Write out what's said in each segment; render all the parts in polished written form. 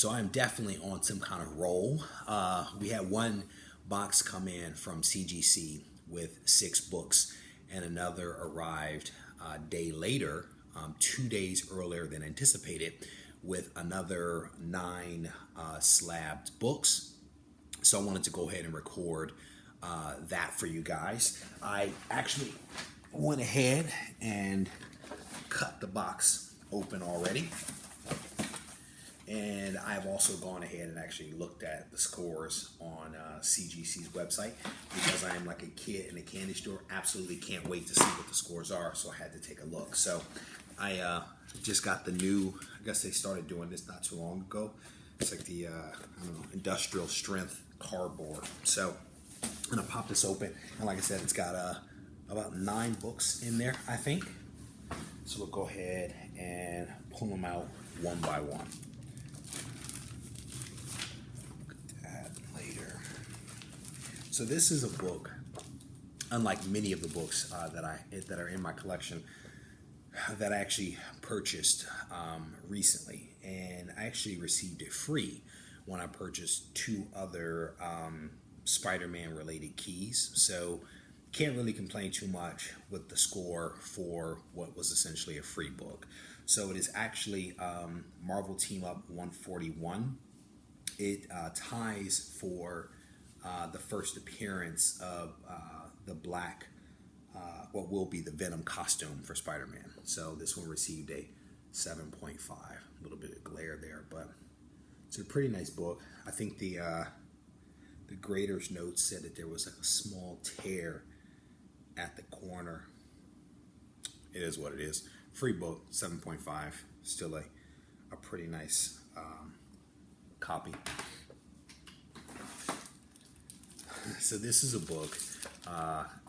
So I'm definitely on some kind of roll. We had one box come in from CGC with 6 books, and another arrived a day later, 2 days earlier than anticipated, with another 9 slabbed books. So I wanted to go ahead and record that for you guys. I actually went ahead and cut the box open already. And I've also gone ahead and actually looked at the scores on CGC's website, because I am like a kid in a candy store. Absolutely can't wait to see what the scores are, so I had to take a look. So I just got the new, I guess they started doing this not too long ago. It's like the, I don't know, industrial strength cardboard. So I'm gonna pop this open, and like I said, it's got about 9 books in there, I think. So we'll go ahead and pull them out one by one. So this is a book, unlike many of the books that are in my collection, that I actually purchased recently, and I actually received it free when I purchased 2 other Spider-Man related keys. So can't really complain too much with the score for what was essentially a free book. So it is actually Marvel Team Up 141. It ties for the first appearance of the black, what will be the Venom costume for Spider-Man. So this one received a 7.5. A little bit of glare there, but it's a pretty nice book. I think the grader's note said that there was like a small tear at the corner. It is what it is. Free book, 7.5. Still a pretty nice copy. So this is a book,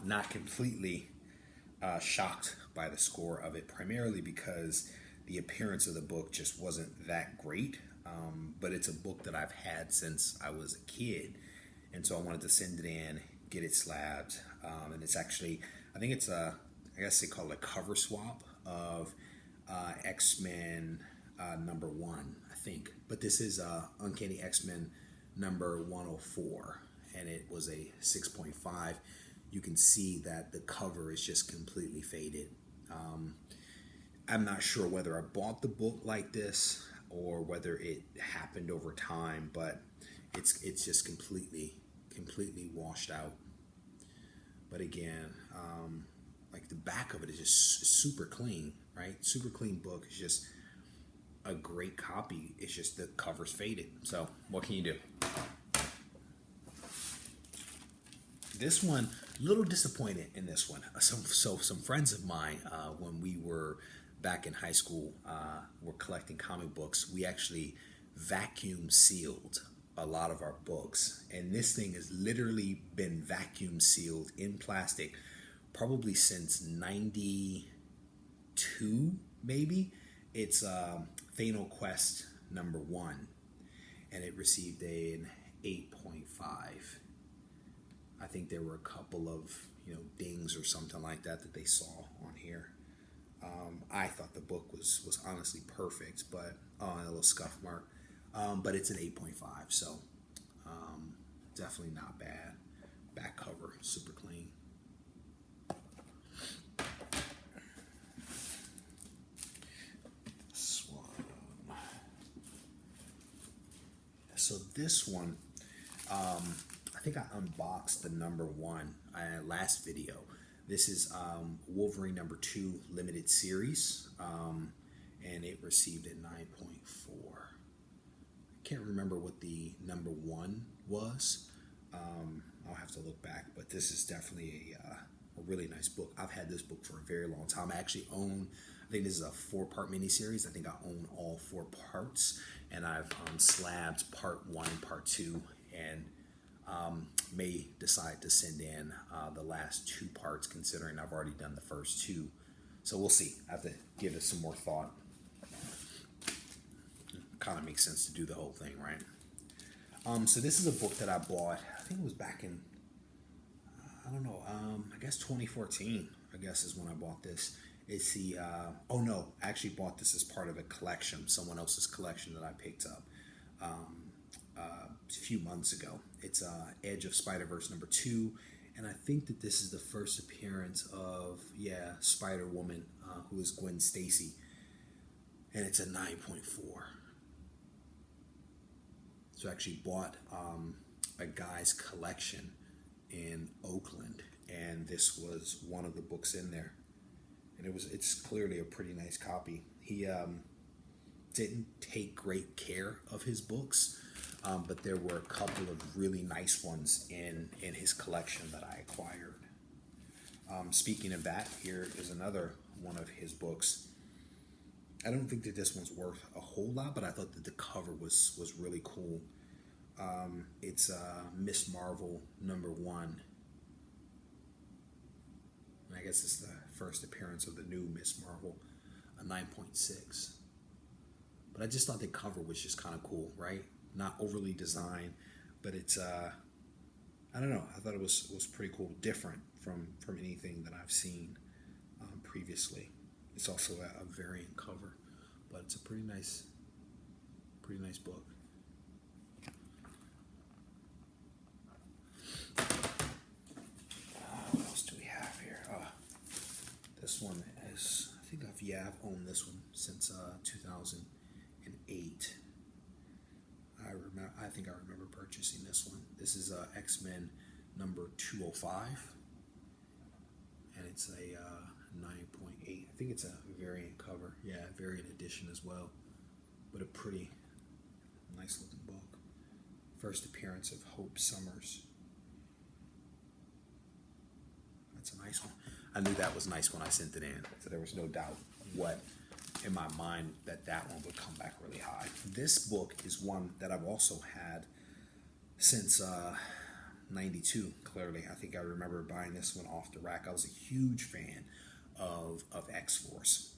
not completely shocked by the score of it, primarily because the appearance of the book just wasn't that great. But it's a book that I've had since I was a kid, and so I wanted to send it in, get it slabbed, and it's actually, I think it's I guess they call it a cover swap of X-Men number 1, I think. But this is Uncanny XMen number 104. And it was a 6.5. You can see that the cover is just completely faded. I'm not sure whether I bought the book like this or whether it happened over time, but it's just completely washed out. But again, like the back of it is just super clean, right? Super clean book. It's just a great copy. It's just the cover's faded. So what can you do? This one, a little disappointed in this one. So some friends of mine, when we were back in high school, were collecting comic books. We actually vacuum sealed a lot of our books, and this thing has literally been vacuum sealed in plastic probably since '92, maybe. It's Thanos Quest number 1, and it received an 8.5. I think there were a couple of dings or something like that they saw on here. I thought the book was honestly perfect, but a little scuff mark. But it's an 8.5, so definitely not bad. Back cover, super clean. This one. So this one, I think I unboxed the number 1 last video. This is Wolverine number 2 limited series, and it received a 9.4. I can't remember what the number 1 was. I'll have to look back, but this is definitely a really nice book. I've had this book for a very long time. I actually own, I think this is a 4-part miniseries. I think I own all 4 parts, and I've slabbed part 1 and part 2, and may decide to send in the last 2 parts, considering I've already done the first 2. So we'll see. I have to give it some more thought. Kind of makes sense to do the whole thing, right? So this is a book that I bought, I think it was back in, I don't know, I guess 2014, I guess is when I bought this. It's the, oh no, I actually bought this as part of a collection, someone else's collection that I picked up. a few months ago. It's Edge of Spiderverse #2, and I think that this is the first appearance of Spider-Woman, who is Gwen Stacy, and it's a 9.4. So I actually bought a guy's collection in Oakland, and this was one of the books in there, and it's clearly a pretty nice copy. He didn't take great care of his books, but there were a couple of really nice ones in his collection that I acquired. Speaking of that, here is another one of his books. I don't think that this one's worth a whole lot, but I thought that the cover was really cool. It's Miss Marvel #1. And I guess it's the first appearance of the new Miss Marvel, a 9.6. But I just thought the cover was just kind of cool, right? Not overly designed, but it's I don't know. I thought it was pretty cool, different from anything that I've seen previously. It's also a variant cover, but it's a pretty nice book. What else do we have here? This one is, I think I've owned this one since 2008. I think I remember purchasing this one. This is XMen #205, and it's a 9.8. I think it's a variant cover. Yeah, variant edition as well, but a pretty nice looking book. First appearance of Hope Summers. That's a nice one. I knew that was nice when I sent it in, so there was no doubt in my mind that one would come back really high. This book is one that I've also had since 92, clearly. I think I remember buying this one off the rack. I was a huge fan of XForce,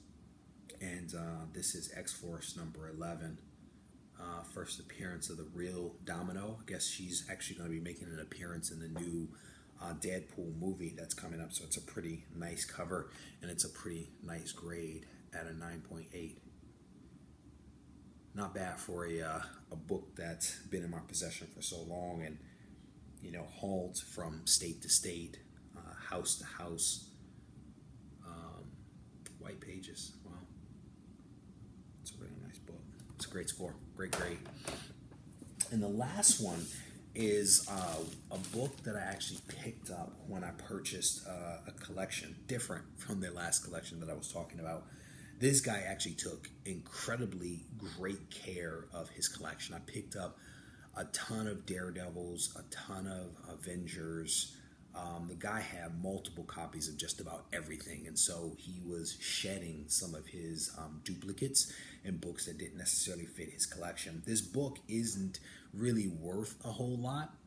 and this is XForce #11. First appearance of the real Domino. I guess she's actually going to be making an appearance in the new Deadpool movie that's coming up, so it's a pretty nice cover, and it's a pretty nice grade at a 9.8. Not bad for a book that's been in my possession for so long, and hauled from state to state, house to house. White pages. Wow, it's a really nice book. It's a great score, great grade. And the last one is a book that I actually picked up when I purchased a collection different from the last collection that I was talking about. This guy actually took incredibly great care of his collection. I picked up a ton of Daredevils, a ton of Avengers. The guy had multiple copies of just about everything, and so he was shedding some of his duplicates and books that didn't necessarily fit his collection. This book isn't really worth a whole lot,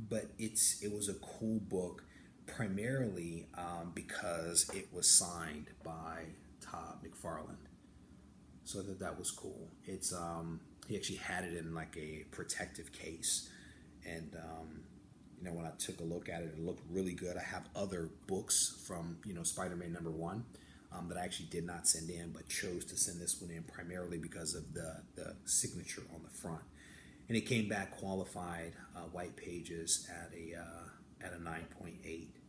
but it was a cool book, primarily because it was signed by Todd McFarlane. So that was cool. It's he actually had it in like a protective case, and when I took a look at it, it looked really good. I have other books from Spider-Man #1 that I actually did not send in, but chose to send this one in primarily because of the signature on the front, and it came back qualified white pages at a 9.8.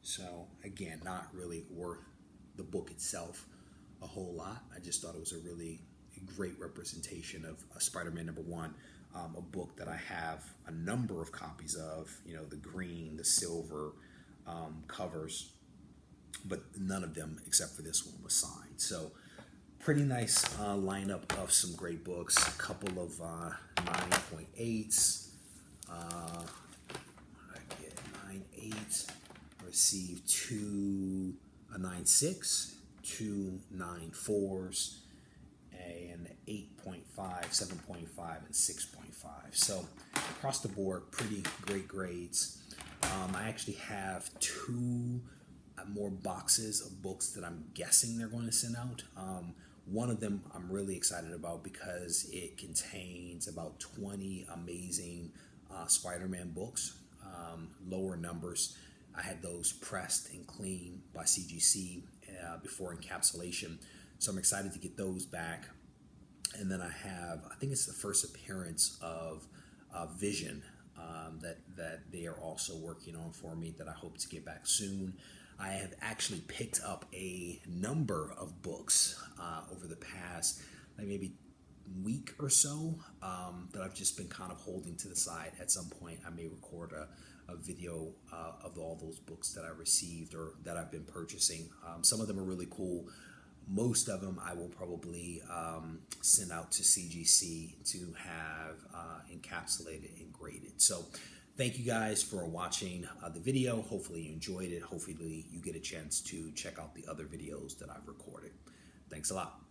So again, not really worth the book itself a whole lot. I just thought it was a really great representation of Spider-Man #1, a book that I have a number of copies of, the green, the silver covers, but none of them except for this one was signed. So pretty nice lineup of some great books, a couple of 9.8s. I get 9.8, received 2 9.6, 2 9.4s, and 8.5, 7.5, and 6.5. So across the board, pretty great grades. I actually have 2 more boxes of books that I'm guessing they're going to send out. One of them I'm really excited about because it contains about 20 amazing Spider-Man books, lower numbers. I had those pressed and cleaned by CGC before encapsulation, so I'm excited to get those back. And then I have, I think it's the first appearance of Vision that they are also working on for me that I hope to get back soon. I have actually picked up a number of books over the past like maybe week or so that I've just been kind of holding to the side. At some point I may record a video of all those books that I received or that I've been purchasing. Some of them are really cool. Most of them I will probably send out to CGC to have encapsulated and graded. So thank you guys for watching the video. Hopefully you enjoyed it. Hopefully you get a chance to check out the other videos that I've recorded. Thanks a lot.